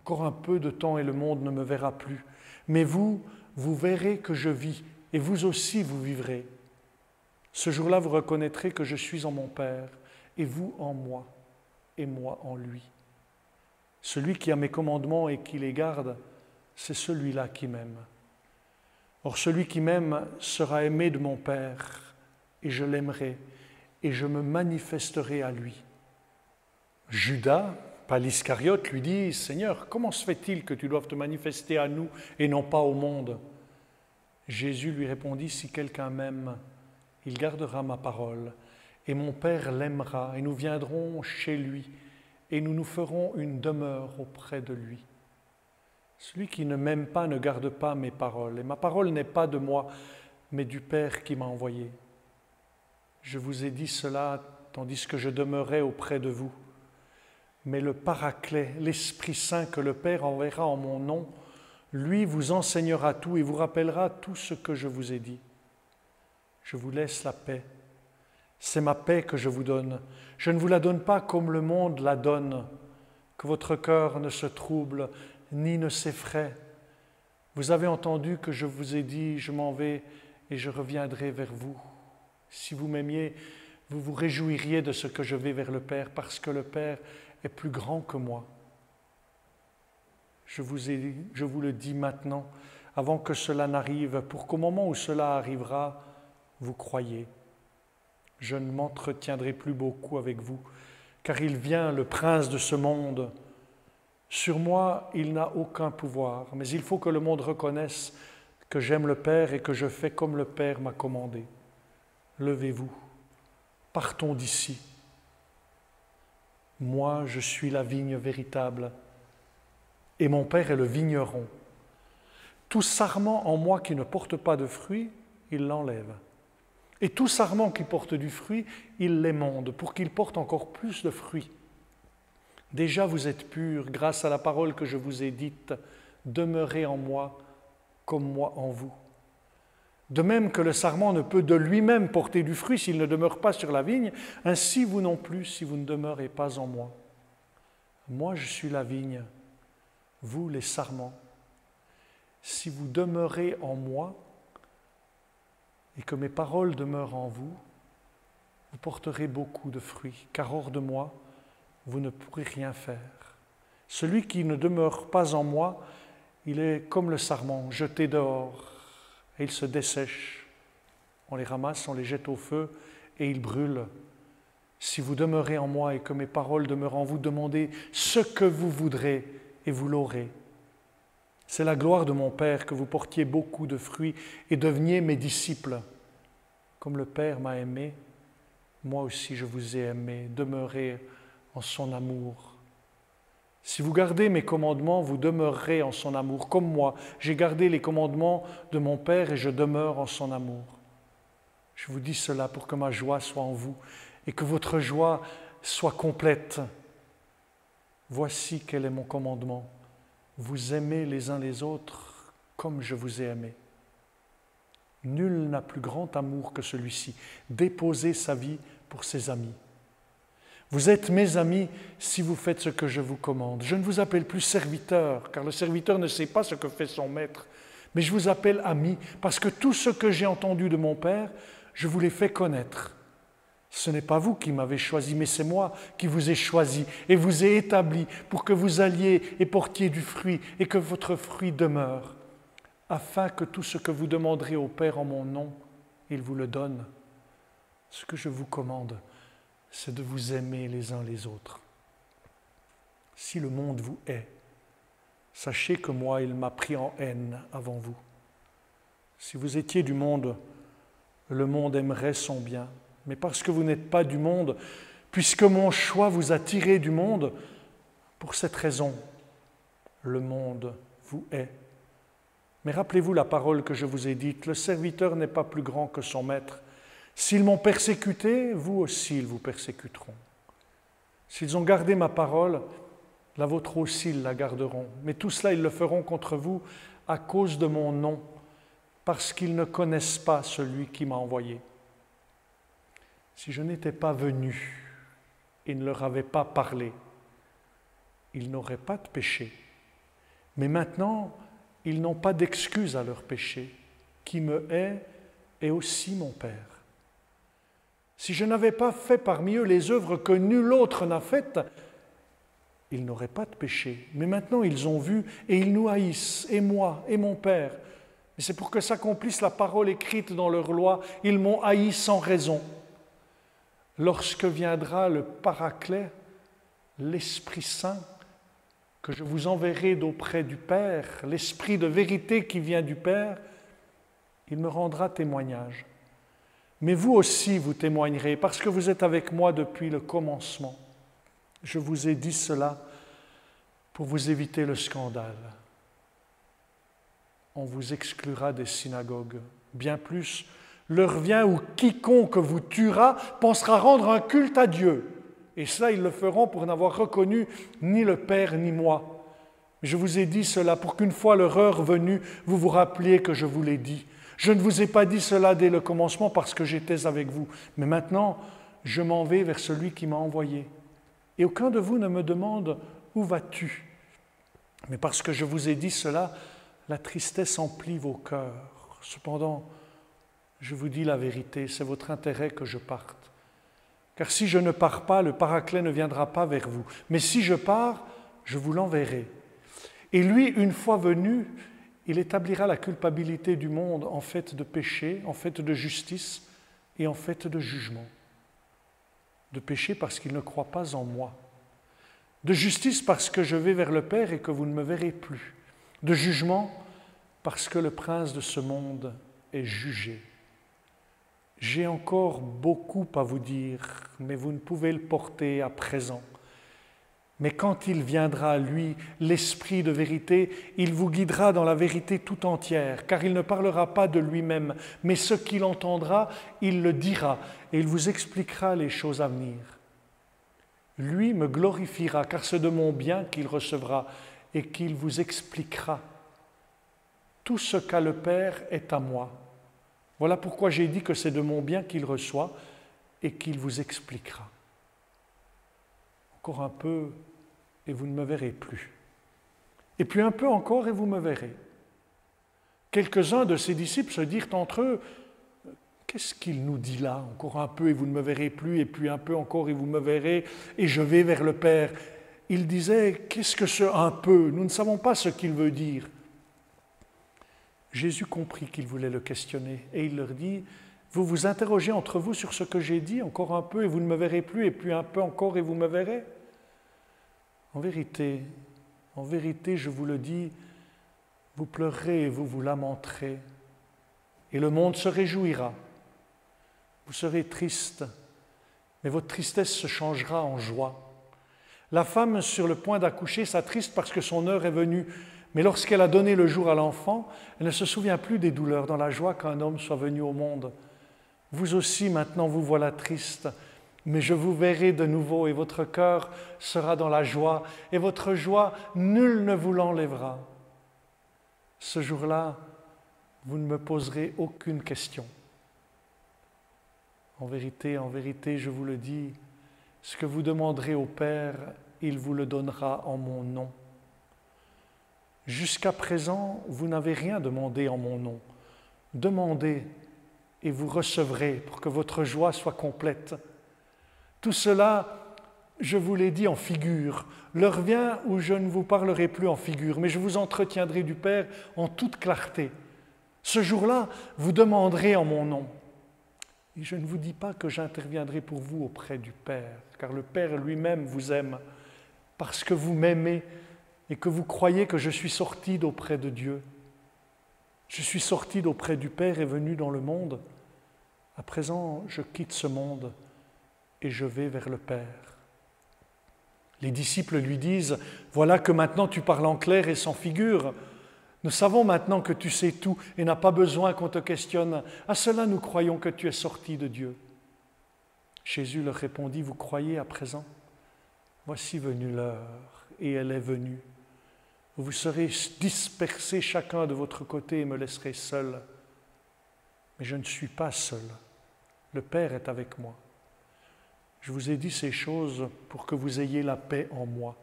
Encore un peu de temps et le monde ne me verra plus. Mais vous, vous verrez que je vis, et vous aussi vous vivrez. Ce jour-là, vous reconnaîtrez que je suis en mon Père, et vous en moi, et moi en lui. Celui qui a mes commandements et qui les garde, c'est celui-là qui m'aime. Or, celui qui m'aime sera aimé de mon Père, et je l'aimerai, et je me manifesterai à lui. Judas, pas l'Iscariote, lui dit « Seigneur, comment se fait-il que tu doives te manifester à nous et non pas au monde ?» Jésus lui répondit « Si quelqu'un m'aime, il gardera ma parole, et mon Père l'aimera, et nous viendrons chez lui, et nous nous ferons une demeure auprès de lui. Celui qui ne m'aime pas ne garde pas mes paroles, et ma parole n'est pas de moi, mais du Père qui m'a envoyé. Je vous ai dit cela tandis que je demeurais auprès de vous. Mais le Paraclet, l'Esprit Saint que le Père enverra en mon nom, lui vous enseignera tout et vous rappellera tout ce que je vous ai dit. Je vous laisse la paix. C'est ma paix que je vous donne. Je ne vous la donne pas comme le monde la donne. Que votre cœur ne se trouble ni ne s'effraie. Vous avez entendu que je vous ai dit, je m'en vais et je reviendrai vers vous. Si vous m'aimiez, vous vous réjouiriez de ce que je vais vers le Père, parce que le Père est plus grand que moi. Je vous le dis maintenant, avant que cela n'arrive, pour qu'au moment où cela arrivera, vous croyiez. Je ne m'entretiendrai plus beaucoup avec vous, car il vient le prince de ce monde. Sur moi, il n'a aucun pouvoir, mais il faut que le monde reconnaisse que j'aime le Père et que je fais comme le Père m'a commandé. Levez-vous, partons d'ici. Moi, je suis la vigne véritable, et mon Père est le vigneron. Tout sarment en moi qui ne porte pas de fruit, il l'enlève. Et tout sarment qui porte du fruit, il l'émonde, pour qu'il porte encore plus de fruits. Déjà vous êtes purs grâce à la parole que je vous ai dite, demeurez en moi comme moi en vous. De même que le sarment ne peut de lui-même porter du fruit s'il ne demeure pas sur la vigne, ainsi vous non plus si vous ne demeurez pas en moi. Moi je suis la vigne, vous les sarments. Si vous demeurez en moi et que mes paroles demeurent en vous, vous porterez beaucoup de fruits, car hors de moi, vous ne pourrez rien faire. Celui qui ne demeure pas en moi, il est comme le sarment, jeté dehors, et il se dessèche. On les ramasse, on les jette au feu, et ils brûlent. Si vous demeurez en moi et que mes paroles demeurent en vous, demandez ce que vous voudrez, et vous l'aurez. C'est la gloire de mon Père que vous portiez beaucoup de fruits et deveniez mes disciples. Comme le Père m'a aimé, moi aussi je vous ai aimé. Demeurez en son amour. Si vous gardez mes commandements, vous demeurerez en son amour. Comme moi, j'ai gardé les commandements de mon Père et je demeure en son amour. Je vous dis cela pour que ma joie soit en vous et que votre joie soit complète. Voici quel est mon commandement. Vous aimez les uns les autres comme je vous ai aimé. Nul n'a plus grand amour que celui-ci, déposer sa vie pour ses amis. Vous êtes mes amis si vous faites ce que je vous commande. Je ne vous appelle plus serviteur, car le serviteur ne sait pas ce que fait son maître, mais je vous appelle ami, parce que tout ce que j'ai entendu de mon Père, je vous l'ai fait connaître. Ce n'est pas vous qui m'avez choisi, mais c'est moi qui vous ai choisi et vous ai établi pour que vous alliez et portiez du fruit et que votre fruit demeure, afin que tout ce que vous demanderez au Père en mon nom, il vous le donne. Ce que je vous commande, c'est de vous aimer les uns les autres. Si le monde vous hait, sachez que moi, il m'a pris en haine avant vous. Si vous étiez du monde, le monde aimerait son bien. Mais parce que vous n'êtes pas du monde, puisque mon choix vous a tiré du monde, pour cette raison, le monde vous hait. Mais rappelez-vous la parole que je vous ai dite, le serviteur n'est pas plus grand que son maître. S'ils m'ont persécuté, vous aussi ils vous persécuteront. S'ils ont gardé ma parole, la vôtre aussi ils la garderont. Mais tout cela ils le feront contre vous à cause de mon nom, parce qu'ils ne connaissent pas celui qui m'a envoyé. Si je n'étais pas venu et ne leur avais pas parlé, ils n'auraient pas de péché. Mais maintenant, ils n'ont pas d'excuse à leur péché. Qui me hait est aussi mon Père. Si je n'avais pas fait parmi eux les œuvres que nul autre n'a faites, ils n'auraient pas de péché. Mais maintenant, ils ont vu et ils nous haïssent, et moi, et mon Père. Et c'est pour que s'accomplisse la parole écrite dans leur loi. Ils m'ont haï sans raison. Lorsque viendra le Paraclet, l'Esprit Saint, que je vous enverrai d'auprès du Père, l'Esprit de vérité qui vient du Père, il me rendra témoignage. Mais vous aussi, vous témoignerez, parce que vous êtes avec moi depuis le commencement. Je vous ai dit cela pour vous éviter le scandale. On vous exclura des synagogues. Bien plus, l'heure vient où quiconque vous tuera pensera rendre un culte à Dieu. Et cela, ils le feront pour n'avoir reconnu ni le Père ni moi. Je vous ai dit cela pour qu'une fois leur heure venue, vous vous rappeliez que je vous l'ai dit. Je ne vous ai pas dit cela dès le commencement parce que j'étais avec vous. Mais maintenant, je m'en vais vers celui qui m'a envoyé. Et aucun de vous ne me demande « Où vas-tu » Mais parce que je vous ai dit cela, la tristesse emplit vos cœurs. Cependant, je vous dis la vérité, c'est votre intérêt que je parte. Car si je ne pars pas, le Paraclet ne viendra pas vers vous. Mais si je pars, je vous l'enverrai. Et lui, une fois venu, il établira la culpabilité du monde en fait de péché, en fait de justice et en fait de jugement. De péché parce qu'il ne croit pas en moi. De justice parce que je vais vers le Père et que vous ne me verrez plus. De jugement parce que le prince de ce monde est jugé. J'ai encore beaucoup à vous dire, mais vous ne pouvez le porter à présent. Mais quand il viendra, lui, l'Esprit de vérité, il vous guidera dans la vérité tout entière, car il ne parlera pas de lui-même, mais ce qu'il entendra, il le dira, et il vous expliquera les choses à venir. Lui me glorifiera, car c'est de mon bien qu'il recevra, et qu'il vous expliquera. Tout ce qu'a le Père est à moi. Voilà pourquoi j'ai dit que c'est de mon bien qu'il reçoit, et qu'il vous expliquera. Encore un peu, et vous ne me verrez plus. Et puis un peu encore, et vous me verrez. Quelques-uns de ses disciples se dirent entre eux, « Qu'est-ce qu'il nous dit là? Encore un peu, et vous ne me verrez plus, et puis un peu encore, et vous me verrez, et je vais vers le Père. » Il disait, « Qu'est-ce que ce un peu? Nous ne savons pas ce qu'il veut dire. » Jésus comprit qu'il voulait le questionner, et il leur dit, « Vous vous interrogez entre vous sur ce que j'ai dit, encore un peu, et vous ne me verrez plus, et puis un peu encore, et vous me verrez. » En vérité, je vous le dis, vous pleurerez et vous vous lamenterez, et le monde se réjouira. Vous serez triste, mais votre tristesse se changera en joie. La femme sur le point d'accoucher s'attriste parce que son heure est venue, mais lorsqu'elle a donné le jour à l'enfant, elle ne se souvient plus des douleurs dans la joie qu'un homme soit venu au monde. Vous aussi, maintenant, vous voilà triste, mais je vous verrai de nouveau et votre cœur sera dans la joie et votre joie, nul ne vous l'enlèvera. Ce jour-là, vous ne me poserez aucune question. En vérité, je vous le dis, ce que vous demanderez au Père, il vous le donnera en mon nom. Jusqu'à présent, vous n'avez rien demandé en mon nom. Demandez et vous recevrez pour que votre joie soit complète. Tout cela, je vous l'ai dit en figure. L'heure vient où je ne vous parlerai plus en figure, mais je vous entretiendrai du Père en toute clarté. Ce jour-là, vous demanderez en mon nom. Et je ne vous dis pas que j'interviendrai pour vous auprès du Père, car le Père lui-même vous aime, parce que vous m'aimez et que vous croyez que je suis sorti d'auprès de Dieu. Je suis sorti d'auprès du Père et venu dans le monde. À présent, je quitte ce monde et je vais vers le Père. Les disciples lui disent, « Voilà que maintenant tu parles en clair et sans figure. Nous savons maintenant que tu sais tout et n'as pas besoin qu'on te questionne. À cela, nous croyons que tu es sorti de Dieu. » Jésus leur répondit, « Vous croyez à présent? Voici venue l'heure et elle est venue. Vous serez dispersés chacun de votre côté et me laisserez seul. Mais je ne suis pas seul. Le Père est avec moi. Je vous ai dit ces choses pour que vous ayez la paix en moi.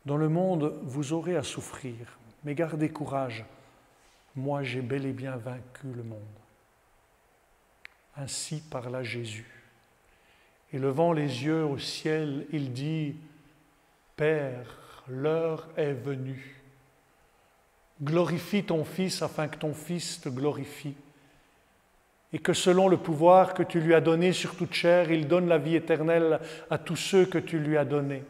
Dans le monde, vous aurez à souffrir, mais gardez courage. Moi, j'ai bel et bien vaincu le monde. Ainsi parla Jésus. Et levant les yeux au ciel, il dit, Père, l'heure est venue. Glorifie ton Fils afin que ton Fils te glorifie. Et que selon le pouvoir que tu lui as donné sur toute chair, il donne la vie éternelle à tous ceux que tu lui as donnés.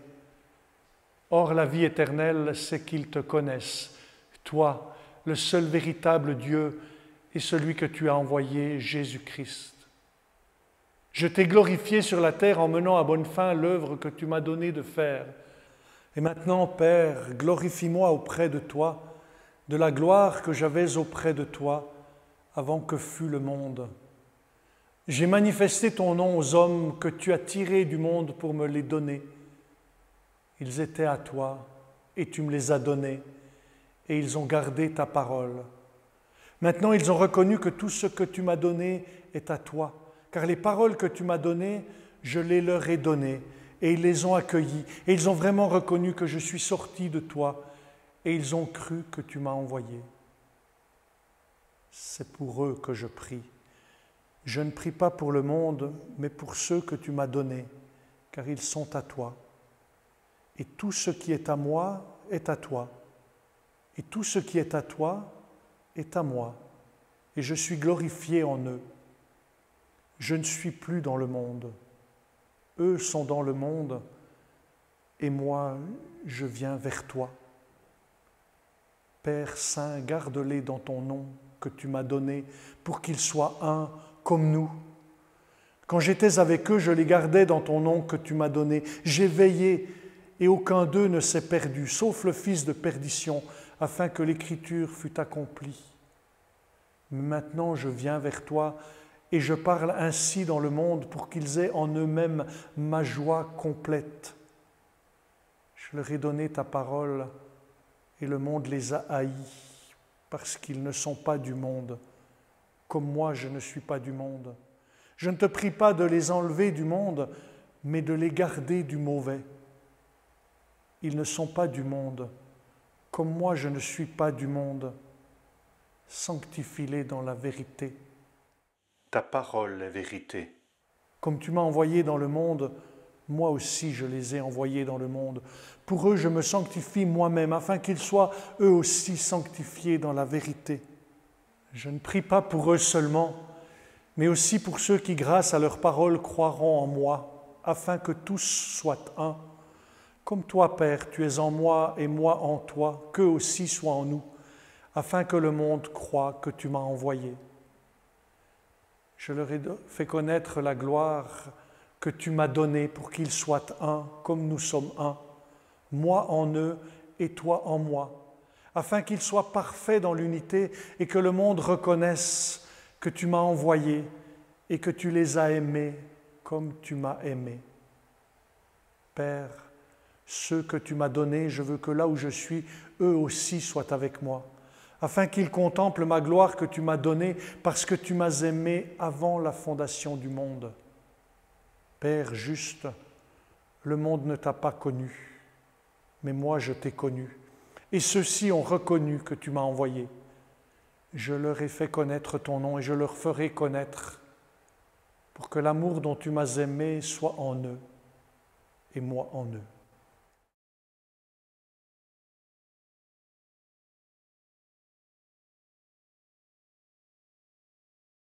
Or, la vie éternelle, c'est qu'ils te connaissent, toi, le seul véritable Dieu, et celui que tu as envoyé, Jésus-Christ. Je t'ai glorifié sur la terre en menant à bonne fin l'œuvre que tu m'as donné de faire. Et maintenant, Père, glorifie-moi auprès de toi, de la gloire que j'avais auprès de toi, avant que fût le monde. J'ai manifesté ton nom aux hommes que tu as tirés du monde pour me les donner. Ils étaient à toi, et tu me les as donnés, et ils ont gardé ta parole. Maintenant, ils ont reconnu que tout ce que tu m'as donné est à toi, car les paroles que tu m'as données, je les leur ai données, et ils les ont accueillies, et ils ont vraiment reconnu que je suis sorti de toi, et ils ont cru que tu m'as envoyé. C'est pour eux que je prie. Je ne prie pas pour le monde, mais pour ceux que tu m'as donnés, car ils sont à toi. Et tout ce qui est à moi est à toi. Et tout ce qui est à toi est à moi. Et je suis glorifié en eux. Je ne suis plus dans le monde. Eux sont dans le monde, et moi, je viens vers toi. Père Saint, garde-les dans ton nom que tu m'as donné, pour qu'ils soient un comme nous. Quand j'étais avec eux, je les gardais dans ton nom que tu m'as donné. J'ai veillé, et aucun d'eux ne s'est perdu, sauf le fils de perdition, afin que l'Écriture fût accomplie. Mais maintenant, je viens vers toi, et je parle ainsi dans le monde pour qu'ils aient en eux-mêmes ma joie complète. Je leur ai donné ta parole, et le monde les a haïs, parce qu'ils ne sont pas du monde, comme moi je ne suis pas du monde. Je ne te prie pas de les enlever du monde, mais de les garder du mauvais. Ils ne sont pas du monde, comme moi je ne suis pas du monde. Sanctifie-les dans la vérité. Ta parole est vérité. Comme tu m'as envoyé dans le monde, moi aussi je les ai envoyés dans le monde. Pour eux je me sanctifie moi-même, afin qu'ils soient eux aussi sanctifiés dans la vérité. Je ne prie pas pour eux seulement, mais aussi pour ceux qui, grâce à leur parole, croiront en moi, afin que tous soient un. Comme toi, Père, tu es en moi et moi en toi, qu'eux aussi soient en nous, afin que le monde croie que tu m'as envoyé. Je leur ai fait connaître la gloire que tu m'as donnée pour qu'ils soient un, comme nous sommes un, moi en eux et toi en moi, afin qu'ils soient parfaits dans l'unité et que le monde reconnaisse que tu m'as envoyé et que tu les as aimés comme tu m'as aimé. Père, ceux que tu m'as donnés, je veux que là où je suis, eux aussi soient avec moi, afin qu'ils contemplent ma gloire que tu m'as donnée parce que tu m'as aimé avant la fondation du monde. Père juste, le monde ne t'a pas connu, mais moi je t'ai connu. Et ceux-ci ont reconnu que tu m'as envoyé. Je leur ai fait connaître ton nom et je leur ferai connaître pour que l'amour dont tu m'as aimé soit en eux et moi en eux.